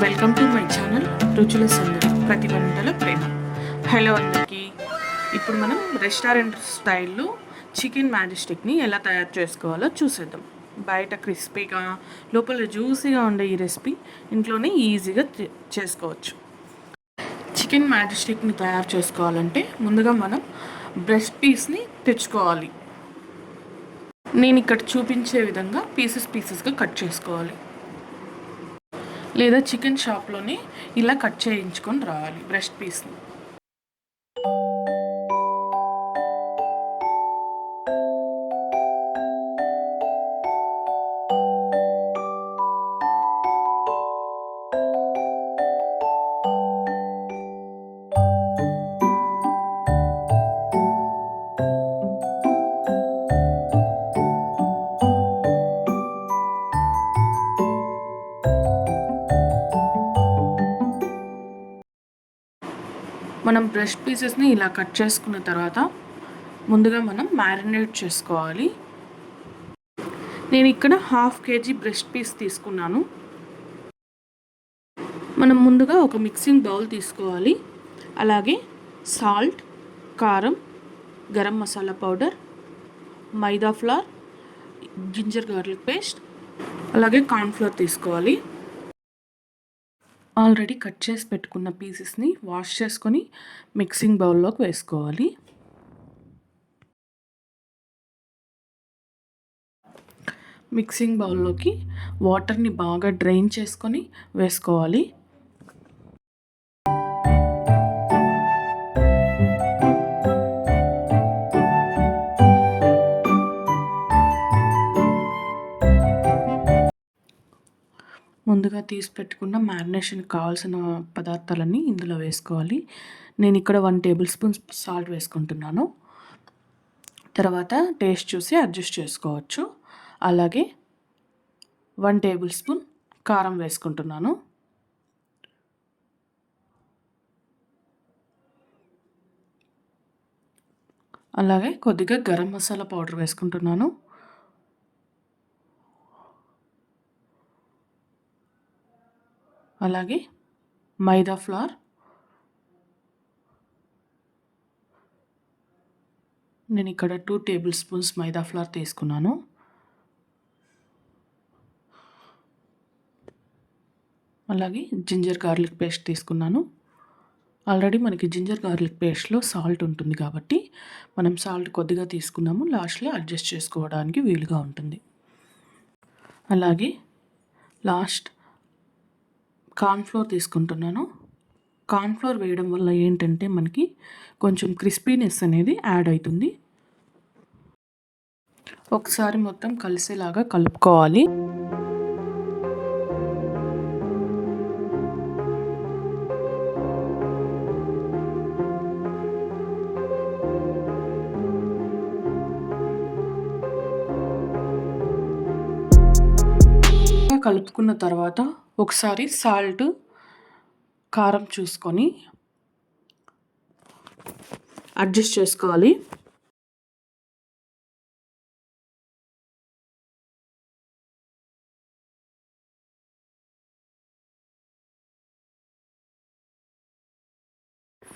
Welcome to my channel రుచుల సందడి ప్రతి వంటల ప్రేమ. హలో అందరికీ. ఇప్పుడు మనం రెస్టారెంట్ స్టైల్లో చికెన్ మ్యాజిస్టిక్ని ఎలా తయారు చేసుకోవాలో చూసేద్దాం. బయట క్రిస్పీగా లోపల జ్యూసీగా ఉండే ఈ రెసిపీ ఇంట్లోనే ఈజీగా చేసుకోవచ్చు. చికెన్ మ్యాజిస్టిక్ని తయారు చేసుకోవాలంటే ముందుగా మనం బ్రెస్ట్ పీస్ని తెచ్చుకోవాలి. నేను ఇక్కడ చూపించే విధంగా పీసెస్గా కట్ చేసుకోవాలి, లేదా చికెన్ షాప్లోనే ఇలా కట్ చేయించుకొని రావాలి బ్రెస్ట్ పీస్ని. మనం బ్రెస్ట్ పీసెస్ని ఇలా కట్ చేసుకున్న తర్వాత ముందుగా మనం మ్యారినేట్ చేసుకోవాలి. నేను ఇక్కడ 1/2 kg బ్రెస్ట్ పీస్ తీసుకున్నాను. మనం ముందుగా ఒక మిక్సింగ్ బౌల్ తీసుకోవాలి. అలాగే సాల్ట్, కారం, గరం మసాలా పౌడర్, మైదా ఫ్లోర్, జింజర్ గార్లిక్ పేస్ట్, అలాగే కార్న్ఫ్లోర్ తీసుకోవాలి. ఆల్రెడీ కట్ చేసి పెట్టుకున్న పీసెస్ని వాష్ చేసుకొని మిక్సింగ్ బౌల్లోకి వేసుకోవాలి. మిక్సింగ్ బౌల్లోకి వాటర్ని బాగా డ్రైన్ చేసుకొని వేసుకోవాలి. ముందుగా తీసి పెట్టుకున్న మ్యారినేషన్కి కావాల్సిన పదార్థాలన్నీ ఇందులో వేసుకోవాలి. నేను ఇక్కడ 1 టేబుల్ స్పూన్ సాల్ట్ వేసుకుంటున్నాను. తర్వాత టేస్ట్ చూసి అడ్జస్ట్ చేసుకోవచ్చు. అలాగే 1 టేబుల్ స్పూన్ కారం వేసుకుంటున్నాను. అలాగే కొద్దిగా గరం మసాలా పౌడర్ వేసుకుంటున్నాను. అలాగే మైదా ఫ్లోర్, నేను ఇక్కడ 2 టేబుల్ స్పూన్స్ మైదా ఫ్లోర్ తీసుకున్నాను. అలాగే జింజర్ గార్లిక్ పేస్ట్ తీసుకున్నాను. ఆల్రెడీ మనకి జింజర్ గార్లిక్ పేస్ట్లో సాల్ట్ ఉంటుంది కాబట్టి మనం సాల్ట్ కొద్దిగా తీసుకున్నాము. లాస్ట్లో అడ్జస్ట్ చేసుకోవడానికి వీలుగా ఉంటుంది. అలాగే లాస్ట్ కార్న్ఫ్లోర్ తీసుకుంటున్నాను. కార్న్ఫ్లోర్ వేయడం వల్ల ఏంటంటే మనకి కొంచెం క్రిస్పీనెస్ అనేది యాడ్ అవుతుంది. ఒకసారి మొత్తం కలిసేలాగా కలుపుకోవాలి. కలుపుకున్న తర్వాత ఒకసారి సాల్ట్, కారం చూసుకొని అడ్జస్ట్ చేసుకోవాలి.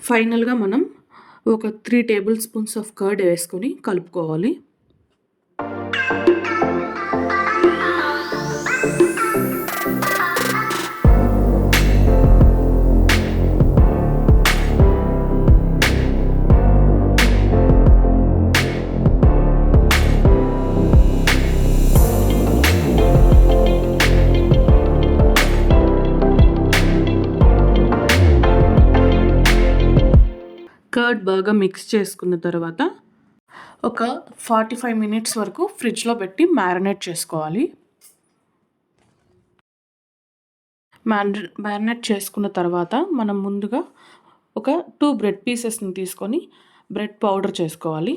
ఫైనల్గా మనం ఒక 3 టేబుల్ స్పూన్స్ ఆఫ్ కర్డ్ వేసుకొని కలుపుకోవాలి. కర్డ్ బాగా మిక్స్ చేసుకున్న తర్వాత ఒక 45 మినిట్స్ వరకు ఫ్రిడ్జ్లో పెట్టి మ్యారినేట్ చేసుకోవాలి. మ్యారినేట్ చేసుకున్న తర్వాత మనం ముందుగా ఒక 2 బ్రెడ్ పీసెస్ని తీసుకొని బ్రెడ్ పౌడర్ చేసుకోవాలి.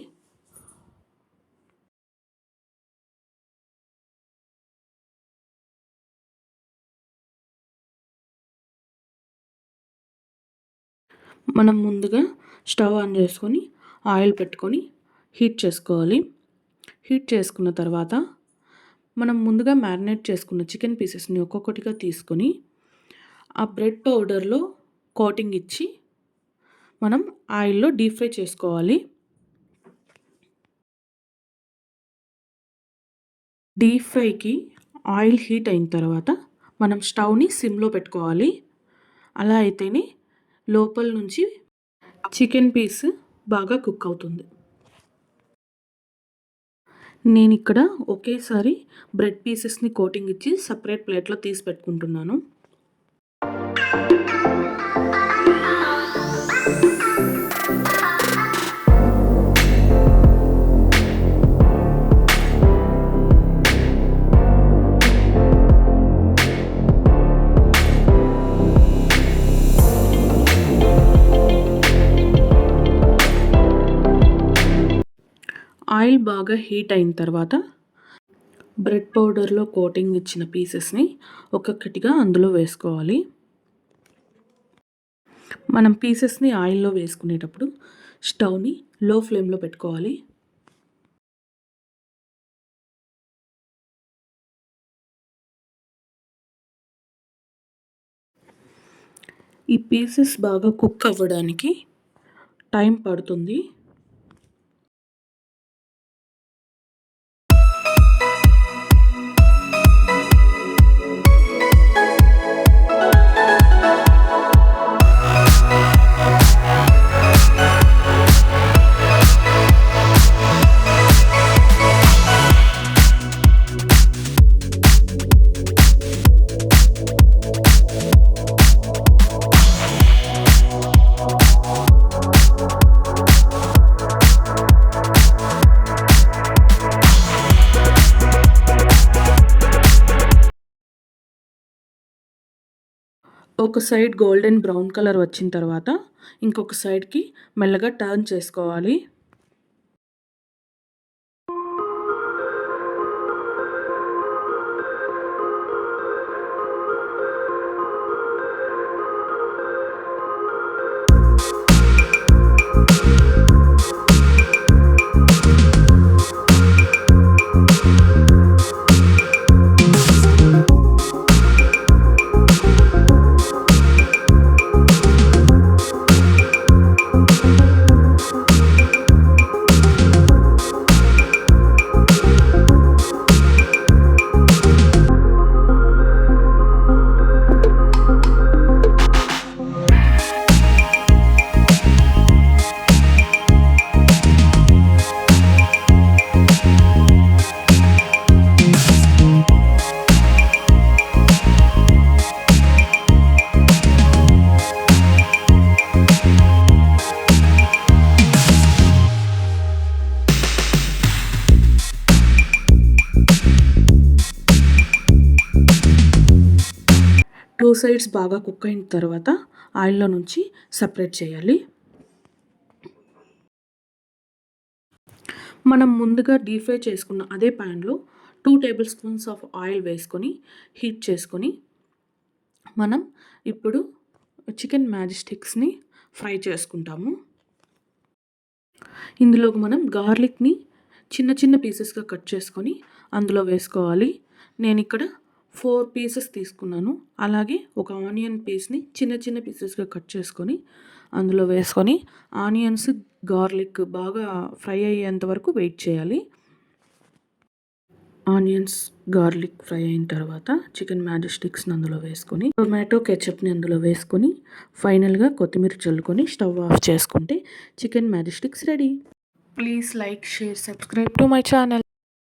మనం ముందుగా స్టవ్ ఆన్ చేసుకొని ఆయిల్ పెట్టుకొని హీట్ చేసుకోవాలి. హీట్ చేసుకున్న తర్వాత మనం ముందుగా మ్యారినేట్ చేసుకున్న చికెన్ పీసెస్ని ఒక్కొక్కటిగా తీసుకొని ఆ బ్రెడ్ పౌడర్లో కోటింగ్ ఇచ్చి మనం ఆయిల్లో డీప్ ఫ్రై చేసుకోవాలి. డీప్ ఫ్రైకి ఆయిల్ హీట్ అయిన తర్వాత మనం స్టవ్ని సిమ్లో పెట్టుకోవాలి. అలా అయితేనే లోపల నుంచి చికెన్ పీస్ బాగా కుక్ అవుతుంది. నేను ఇక్కడ ఒకేసారి బ్రెడ్ పీసెస్ని కోటింగ్ ఇచ్చి సపరేట్ ప్లేట్లో తీసి పెట్టుకుంటున్నాను. ఆయిల్ బాగా హీట్ అయిన తర్వాత బ్రెడ్ పౌడర్లో కోటింగ్ ఇచ్చిన పీసెస్ని ఒక్కొక్కటిగా అందులో వేసుకోవాలి. మనం పీసెస్ని ఆయిల్లో వేసుకునేటప్పుడు స్టవ్ని లో ఫ్లేమ్లో పెట్టుకోవాలి. ఈ పీసెస్ బాగా కుక్ అవ్వడానికి టైం పడుతుంది. ఒక సైడ్ గోల్డెన్ బ్రౌన్ కలర్ వచ్చిన తర్వాత ఇంకొక సైడ్కి మెల్లగా టర్న్ చేసుకోవాలి. టూ సైడ్స్ బాగా కుక్ అయిన తర్వాత ఆయిల్లో నుంచి సపరేట్ చేయాలి. మనం ముందుగా డీప్ ఫ్రై చేసుకున్న అదే ప్యాన్లో 2 టేబుల్ స్పూన్స్ ఆఫ్ ఆయిల్ వేసుకొని హీట్ చేసుకొని మనం ఇప్పుడు చికెన్ మ్యాజిస్టిక్స్ని ఫ్రై చేసుకుంటాము. ఇందులోకి మనం గార్లిక్ని చిన్న చిన్న పీసెస్గా కట్ చేసుకొని అందులో వేసుకోవాలి. నేను ఇక్కడ 4 పీసెస్ తీసుకున్నాను. అలాగే ఒక ఆనియన్ పీస్ని చిన్న చిన్న పీసెస్గా కట్ చేసుకొని అందులో వేసుకొని ఆనియన్స్ గార్లిక్ బాగా ఫ్రై అయ్యేంత వరకు వెయిట్ చేయాలి. ఆనియన్స్ గార్లిక్ ఫ్రై అయిన తర్వాత చికెన్ మ్యాజిస్టిక్స్ని అందులో వేసుకొని టొమాటో కెచప్ని అందులో వేసుకొని ఫైనల్గా కొత్తిమీర చల్లుకొని స్టవ్ ఆఫ్ చేసుకుంటే chicken majestic ready. Please like, share, subscribe to my channel.